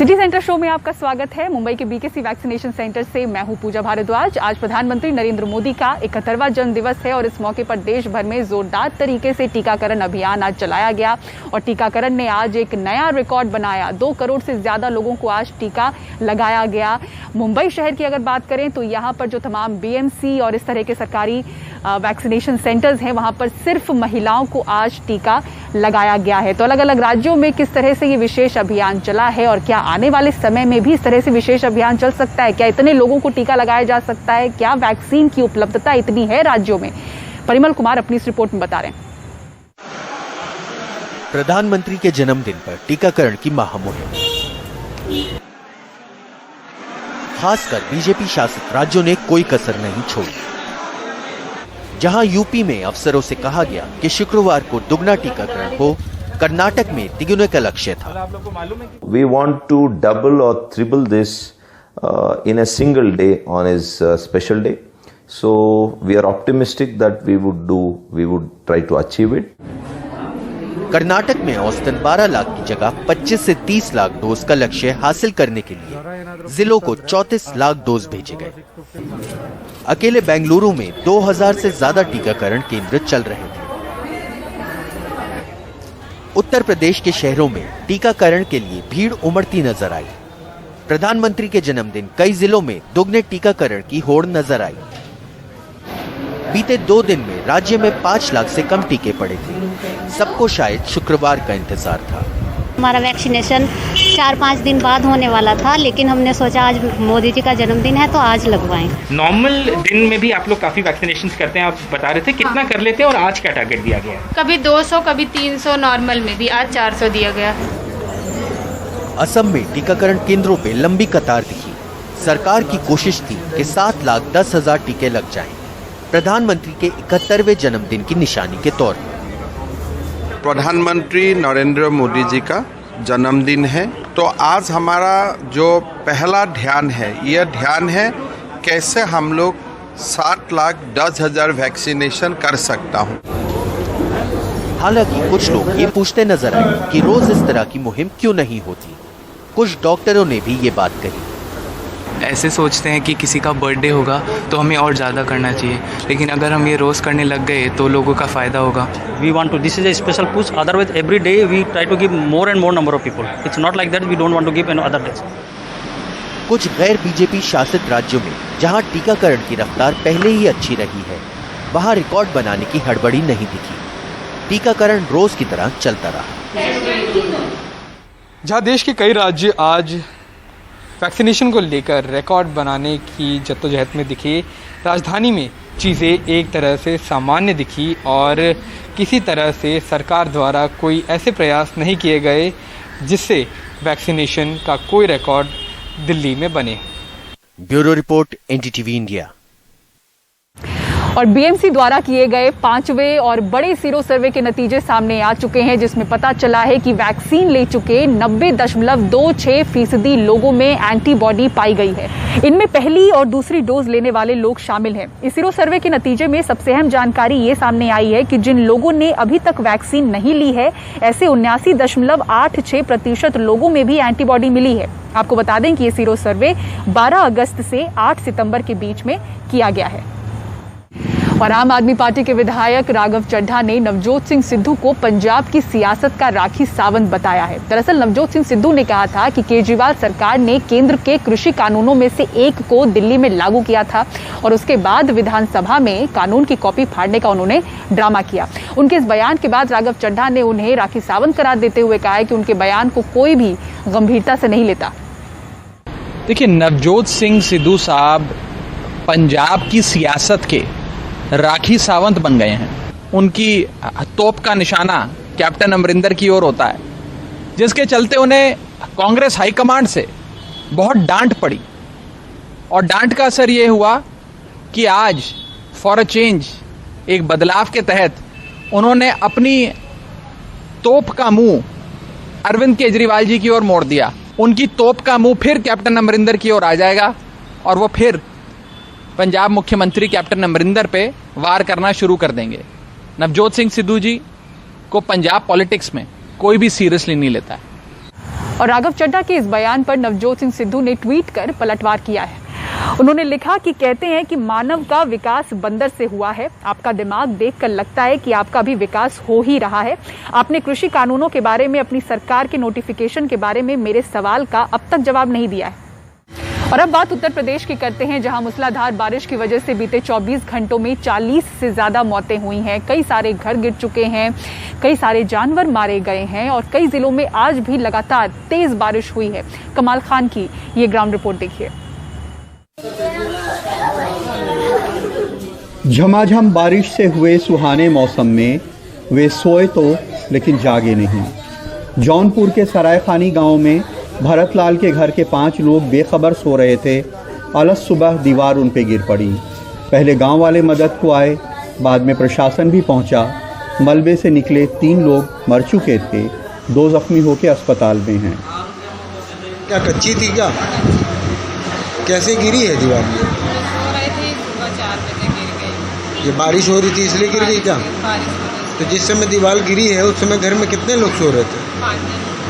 City centre show में आपका स्वागत है। मुंबई के बीकेसी वैक्सीनेशन सेंटर से मैं हूं पूजा भारद्वाज। आज प्रधानमंत्री नरेंद्र मोदी का 71वां जन्म दिवस है और इस मौके पर देश भर में जोरदार तरीके से टीकाकरण अभियान आज चलाया गया और टीकाकरण ने आज एक नया रिकॉर्ड बनाया। 2 करोड़ से ज्यादा लोगों को आज टीका लगाया गया। मुंबई शहर की अगर बात करें तो यहाँ पर जो तमाम बीएमसी और इस तरह के सरकारी वैक्सीनेशन सेंटर्स हैं वहां पर सिर्फ महिलाओं को आज टीका लगाया गया है। तो अलग अलग राज्यों में किस तरह से ये विशेष अभियान चला है और क्या आने वाले समय में भी इस तरह से विशेष अभियान चल सकता है? क्या इतने लोगों को टीका लगाया जा सकता है? क्या वैक्सीन की उपलब्धता इतनी है राज्यों में? परिमल कुमार अपनी इस रिपोर्ट में बता रहे हैं। प्रधानमंत्री के जन्मदिन पर टीकाकरण की महामुहिम, खासकर बीजेपी शासित राज्यों ने कोई कसर नहीं छोड़ी। जहां यूपी में अफसरों से कहा गया कि शुक्रवार को दुगना टीकाकरण हो, कर्नाटक में तिगुने का लक्ष्य था। We want to double or triple this in a single day on his special day. So we are optimistic that we would try to achieve it. Karnataka में औसतन 12 लाख की जगह 25 से 30 लाख डोज का लक्ष्य हासिल करने के लिए जिलों को 34 लाख डोज भेजे गए। अकेले बेंगलुरु में 2000 से ज्यादा टीकाकरण केंद्र चल रहे थे। उत्तर प्रदेश के शहरों में टीकाकरण के लिए भीड़ उमड़ती नजर आई। प्रधानमंत्री के जन्मदिन कई जिलों में दोगुने टीकाकरण की होड़ नजर आई। बीते 2 दिन में राज्य में 5 लाख से कम टीके पड़े थे। सबको शायद शुक्रवार का इंतजार था। हमारा वैक्सीनेशन 4-5 दिन बाद होने वाला था, लेकिन हमने सोचा आज मोदी जी का जन्मदिन है तो आज लगवाएं। नॉर्मल दिन में भी आप लोग काफी वैक्सीनेशन करते हैं, आप बता रहे थे कितना कर लेते हैं और आज क्या टारगेट दिया गया है? कभी 200, कभी 300 नॉर्मल में भी, आज 400 दिया गया। असम में टीकाकरण केंद्रों पे लंबी कतार दिखी। सरकार की कोशिश थी कि 7,10,000 टीके लग जाएं, प्रधानमंत्री के 71वें जन्मदिन की निशानी के तौर पर। प्रधानमंत्री नरेंद्र मोदी जी का जन्मदिन है, तो आज हमारा जो पहला ध्यान है, यह ध्यान है कैसे हम लोग 7,10,000 वैक्सीनेशन कर सकता हूँ। हालांकि कुछ लोग ये पूछते नजर आए कि रोज इस तरह की मुहिम क्यों नहीं होती। कुछ डॉक्टरों ने भी ये बात कही। ऐसे सोचते हैं कि किसी का बर्थडे होगा तो हमें और ज़्यादा करना चाहिए, लेकिन अगर हम ये रोज़ करने लग गए तो लोगों का फ़ायदा होगा। We want to, this is a special push, otherwise every day we try to give more and more number of people. It's not like that we don't want to give in other days. कुछ गैर BJP शासित राज्यों में जहां टीकाकरण की रफ्तार पहले ही अच्छी रही है, वहां रिकॉर्ड बनाने की हड़बड़ी नहीं दिखी। टीकाकरण रोज की तरह चलता रहा। जहां देश के कई राज्य आज वैक्सीनेशन को लेकर रिकॉर्ड बनाने की जद्दोजहद में दिखे, राजधानी में चीज़ें एक तरह से सामान्य दिखी और किसी तरह से सरकार द्वारा कोई ऐसे प्रयास नहीं किए गए जिससे वैक्सीनेशन का कोई रिकॉर्ड दिल्ली में बने। Bureau report, NDTV India. और बीएमसी द्वारा किए गए 5वें और बड़े सीरो सर्वे के नतीजे सामने आ चुके हैं, जिसमें पता चला है कि वैक्सीन ले चुके 90.26% लोगों में एंटीबॉडी पाई गई है। इनमें पहली और दूसरी डोज लेने वाले लोग शामिल हैं। इस सीरो सर्वे के नतीजे में सबसे अहम जानकारी ये सामने आई है कि जिन लोगों ने अभी तक वैक्सीन नहीं ली है, ऐसे 79.86% लोगों में भी एंटीबॉडी मिली है। आपको बता दें कि ये सीरो सर्वे 12 अगस्त से 8 सितंबर के बीच में किया गया है। और आम आदमी पार्टी के विधायक राघव चड्ढा ने नवजोत सिंह सिद्धू को पंजाब की सियासत का राखी सावंत बताया है। दरअसल नवजोत सिंह सिद्धू ने कहा था कि केजरीवाल सरकार ने केंद्र के कृषि कानूनों में से एक को दिल्ली में लागू किया था और उसके बाद विधानसभा में कानून की कॉपी फाड़ने का उन्होंने ड्रामा किया। उनके इस बयान के बाद राघव चड्ढा ने उन्हें राखी सावंत करार देते हुए कहा है कि उनके बयान को कोई भी गंभीरता से नहीं लेता। देखिए, नवजोत सिंह सिद्धू साहब पंजाब की सियासत के राखी सावंत बन गए हैं। उनकी तोप का निशाना कैप्टन अमरिंदर की ओर होता है, जिसके चलते उन्हें कांग्रेस हाईकमांड से बहुत डांट पड़ी और डांट का असर ये हुआ कि आज फॉर अ चेंज, एक बदलाव के तहत उन्होंने अपनी तोप का मुंह अरविंद केजरीवाल जी की ओर मोड़ दिया। उनकी तोप का मुंह फिर कैप्टन अमरिंदर की ओर आ जाएगा और वो फिर पंजाब मुख्यमंत्री कैप्टन अमरिंदर पे वार करना शुरू कर देंगे। नवजोत सिंह सिद्धू जी को पंजाब पॉलिटिक्स में कोई भी सीरियसली नहीं लेता है। और राघव चड्ढा के इस बयान पर नवजोत सिंह सिद्धू ने ट्वीट कर पलटवार किया है। उन्होंने लिखा कि कहते हैं कि मानव का विकास बंदर से हुआ है। आपका दिमाग देखकर लगता है कि आपका भी विकास हो ही रहा है। आपने कृषि कानूनों के बारे में, अपनी सरकार के नोटिफिकेशन के बारे में मेरे सवाल का अब तक जवाब नहीं दिया है। और अब बात उत्तर प्रदेश की करते हैं, जहां मूसलाधार बारिश की वजह से बीते 24 घंटों में 40 से ज्यादा मौतें हुई हैं। कई सारे घर गिर चुके हैं, कई सारे जानवर मारे गए हैं और कई जिलों में आज भी लगातार तेज बारिश हुई है। कमाल खान की ये ग्राउंड रिपोर्ट देखिए। झमाझम बारिश से हुए सुहाने मौसम में वे सोए तो लेकिन जागे नहीं। जौनपुर के सरायखानी गांव में भरतलाल के घर के 5 लोग बेखबर सो रहे थे। अलस सुबह दीवार उन पे गिर पड़ी। पहले गांव वाले मदद को आए, बाद में प्रशासन भी पहुंचा। मलबे से निकले 3 लोग मर चुके थे, 2 जख्मी होकर अस्पताल में हैं। क्या कच्ची थी क्या? कैसे गिरी है दीवार? सो रहे थे, सुबह 4 बजे गिर गई। ये बारिश हो रही थी इसलिए गिर गई क्या? बारिश हो रही थी। तो जिस समय दीवार गिरी है उस समय घर में कितने लोग सो रहे थे?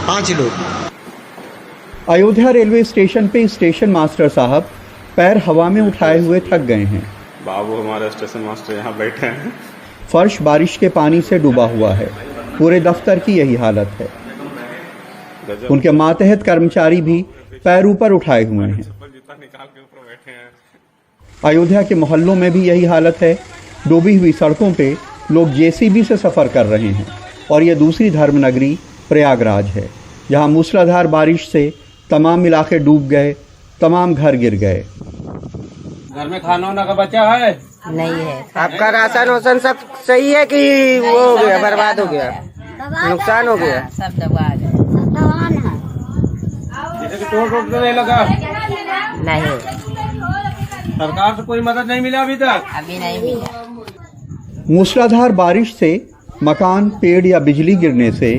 5 लोग। अयोध्या रेलवे स्टेशन पे स्टेशन मास्टर साहब पैर हवा में उठाए हुए थक गए हैं। बाबू हमारे स्टेशन मास्टर यहाँ बैठे हैं। फर्श बारिश के पानी से डूबा हुआ है। पूरे दफ्तर की यही हालत है। उनके मातहत कर्मचारी भी पैर ऊपर उठाए हुए हैं। अयोध्या के मोहल्लों में भी यही हालत है। डूबी हुई सड़कों पे लोग जेसीबी से सफर कर रहे हैं। और यह दूसरी धर्मनगरी प्रयागराज है, जहां मूसलाधार बारिश से तमाम इलाके डूब गए, तमाम घर गिर गए। घर में खाना वाना का बचा है? नहीं है। आपका राशन वासन सब सही है कि वो हो गया, बर्बाद हो गया, नुकसान हो गया? सब दबा गया। जैसे कि टोट तो नहीं लगा? नहीं। सरकार से कोई मदद नहीं मिला अभी तक? अभी नहीं मिला। मूसलाधार बारिश से मकान, पेड़ या बिजली गिरने से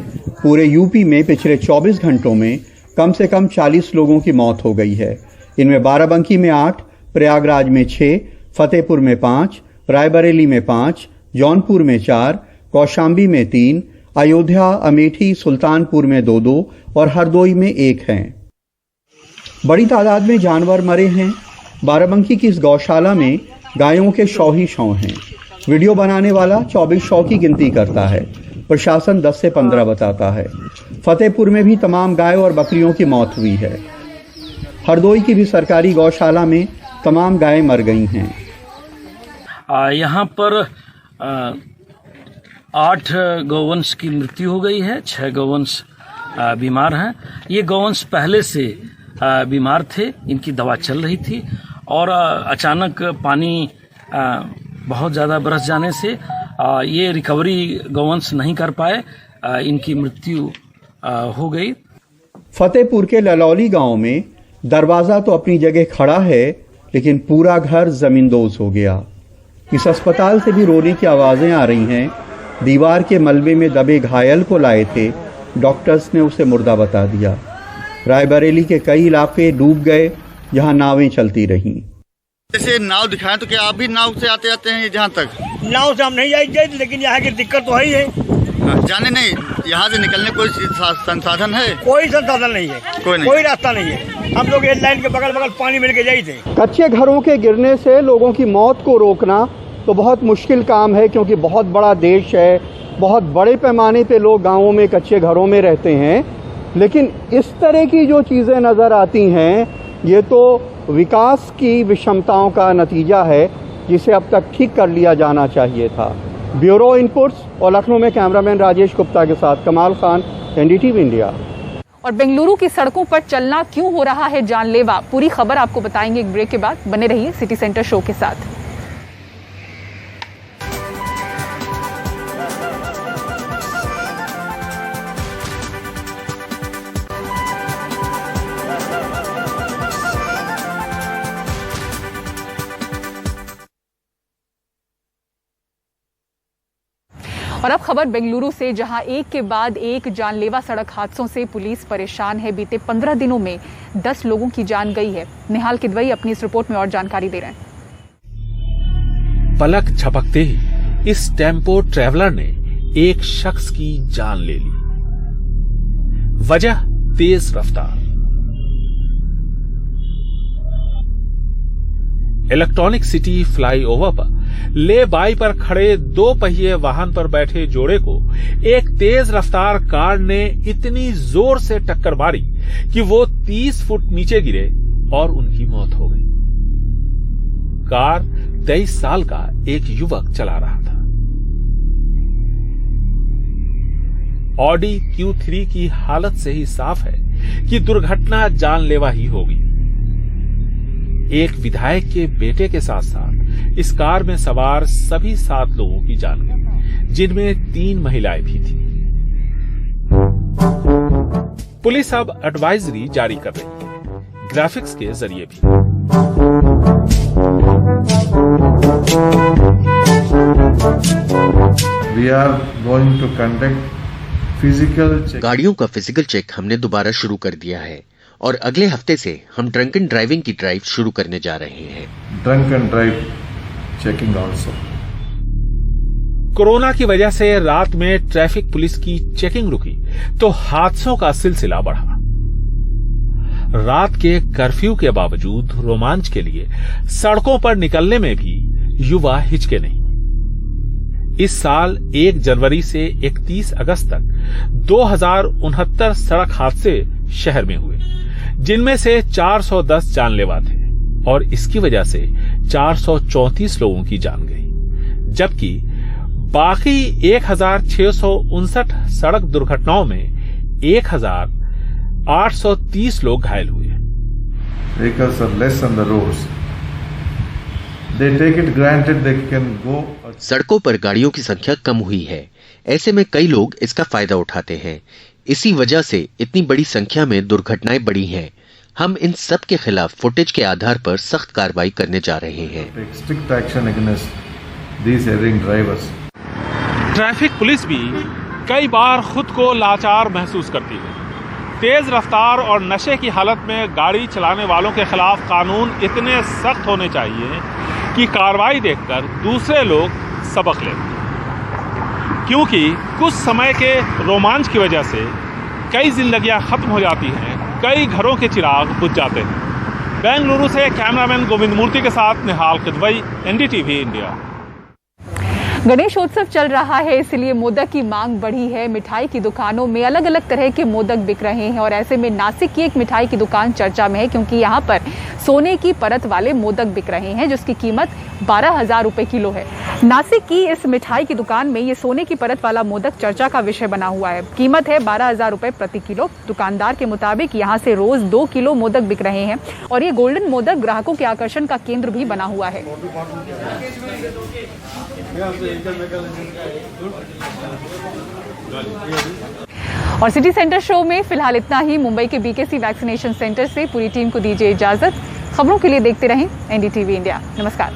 पूरे यूपी में पिछले 24 घंटों में कम से कम 40 लोगों की मौत हो गई है। इनमें बाराबंकी में 8, प्रयागराज में 6, फतेहपुर में 5, रायबरेली में 5, जौनपुर में 4, कौशाम्बी में 3, अयोध्या, अमेठी, सुल्तानपुर में 2-2 और हरदोई में 1 हैं। बड़ी तादाद में जानवर मरे हैं। बाराबंकी की इस गौशाला में गायों के 100 ही 100 हैं। वीडियो बनाने वाला 2400 की गिनती करता है। प्रशासन 10 से 15 बताता है। फतेहपुर में भी तमाम गाय और बकरियों की मौत हुई है। हरदोई की भी सरकारी गौशाला में तमाम गायें मर गई हैं। यहाँ पर 8 गौवंश की मृत्यु हो गई है, 6 गौवंश बीमार हैं। ये गौवंश पहले से बीमार थे, इनकी दवा चल रही थी और अचानक पानी बहुत ज़्यादा बरस जाने से ये रिकवरी गौवंश नहीं कर पाए, इनकी मृत्यु हो गई। फतेहपुर के ललौली गांव में दरवाजा तो अपनी जगह खड़ा है, लेकिन पूरा घर जमींदोज हो गया। इस अस्पताल से भी रोने की आवाजें आ रही हैं। दीवार के मलबे में दबे घायल को लाए थे, डॉक्टर्स ने उसे मुर्दा बता दिया। रायबरेली के कई इलाके डूब गए, जहां नावें चलती रहीं। जैसे नाव दिखाएं तो क्या आप भी नाव से आते जाते हैं? जहाँ तक नाव से हम नहीं जाएंगे, लेकिन यहाँ की दिक्कत तो है ही है। जाने नहीं, यहाँ से निकलने कोई संसाधन है? कोई संसाधन नहीं है, कोई रास्ता नहीं है। हम लोग एक लाइन के बगल बगल पानी मिल के जाए थे। कच्चे घरों के गिरने से लोगों की मौत को रोकना तो बहुत मुश्किल काम है, क्योंकि बहुत बड़ा देश है, बहुत बड़े पैमाने पे लोग गाँवों में कच्चे घरों में रहते हैं। लेकिन इस तरह की जो चीज़ें नज़र आती हैं, ये तो विकास की विषमताओं का नतीजा है, जिसे अब तक ठीक कर लिया जाना चाहिए था। ब्यूरो इनपुट्स और लखनऊ में कैमरामैन राजेश गुप्ता के साथ कमाल खान, एनडीटीवी इंडिया। और बेंगलुरु की सड़कों पर चलना क्यों हो रहा है जानलेवा, पूरी खबर आपको बताएंगे एक ब्रेक के बाद। बने रहिए सिटी सेंटर शो के साथ। और अब खबर बेंगलुरु से, जहां एक के बाद एक जानलेवा सड़क हादसों से पुलिस परेशान है। बीते 15 दिनों में 10 लोगों की जान गई है। निहाल किदवई अपनी इस रिपोर्ट में और जानकारी दे रहे हैं। पलक झपकते ही इस टेम्पो ट्रैवलर ने एक शख्स की जान ले ली। वजह तेज रफ्तार। इलेक्ट्रॉनिक सिटी फ्लाईओवर पर ले बाई पर खड़े 2 पहिए वाहन पर बैठे जोड़े को एक तेज रफ्तार कार ने इतनी जोर से टक्कर मारी कि वो 30 फुट नीचे गिरे और उनकी मौत हो गई। कार 23 साल का एक युवक चला रहा था। ऑडी Q3 की हालत से ही साफ है कि दुर्घटना जानलेवा ही होगी। एक विधायक के बेटे के साथ साथ इस कार में सवार सभी 7 लोगों की जान गई, जिनमें 3 महिलाएं भी थी। पुलिस अब एडवाइजरी जारी कर रही है, ग्राफिक्स के जरिए भी। We are going to conduct physical check. गाड़ियों का फिजिकल चेक हमने दोबारा शुरू कर दिया है और अगले हफ्ते से हम ड्रंक एंड ड्राइविंग की ड्राइव शुरू करने जा रहे हैं। Drunk and drive checking also. Corona की वजह से रात में ट्रैफिक पुलिस की चेकिंग रुकी तो हादसों का सिलसिला बढ़ा। रात के कर्फ्यू के बावजूद रोमांच के लिए सड़कों पर निकलने में भी युवा हिचके नहीं। इस साल 1 जनवरी से 31 अगस्त तक 2069 सड़क हादसे शहर में हुए, जिनमें से 410 जानलेवा थे और इसकी वजह से 434 लोगों की जान गई, जबकि बाकी 1659 सड़क दुर्घटनाओं में 1830 लोग घायल हुए। Vehicles are less on the roads. They take it granted they can go. सड़कों पर गाड़ियों की संख्या कम हुई है, ऐसे में कई लोग इसका फायदा उठाते हैं। इसी वजह से इतनी बड़ी संख्या में दुर्घटनाएं बढ़ी हैं। हम इन सब के खिलाफ फुटेज के आधार पर सख्त कार्रवाई करने जा रहे हैं। Strict action against these erring drivers. Traffic police भी कई बार खुद को लाचार महसूस करती है। तेज रफ्तार और नशे की हालत में गाड़ी चलाने वालों के खिलाफ कानून इतने सख्त होने चाहिए कि कार्रवाई देखकर दूसरे लोग सबक लें, क्योंकि कुछ समय के रोमांच की वजह से कई जिंदगियां खत्म हो जाती हैं, कई घरों के चिराग बुझ जाते हैं। बेंगलुरु से कैमरामैन गोविंद मूर्ति के साथ निहाल किदवई, NDTV इंडिया। गणेशोत्सव चल रहा है, इसलिए मोदक की मांग बढ़ी है। मिठाई की दुकानों में अलग अलग तरह के मोदक बिक रहे हैं और ऐसे में नासिक की एक मिठाई की दुकान चर्चा में है, क्योंकि यहाँ पर सोने की परत वाले मोदक बिक रहे हैं जिसकी कीमत 12,000 रुपए किलो है। नासिक की इस मिठाई की दुकान में ये सोने की परत वाला मोदक चर्चा का विषय बना हुआ है। कीमत है 12,000 रुपए प्रति किलो। दुकानदार के मुताबिक यहाँ से रोज 2 किलो मोदक बिक रहे हैं और ये गोल्डन मोदक ग्राहकों के आकर्षण का केंद्र भी बना हुआ है। और सिटी सेंटर शो में फिलहाल इतना ही। मुंबई के BKC वैक्सीनेशन सेंटर से पूरी टीम को दीजिए इजाजत। खबरों के लिए देखते रहें NDTV इंडिया। नमस्कार।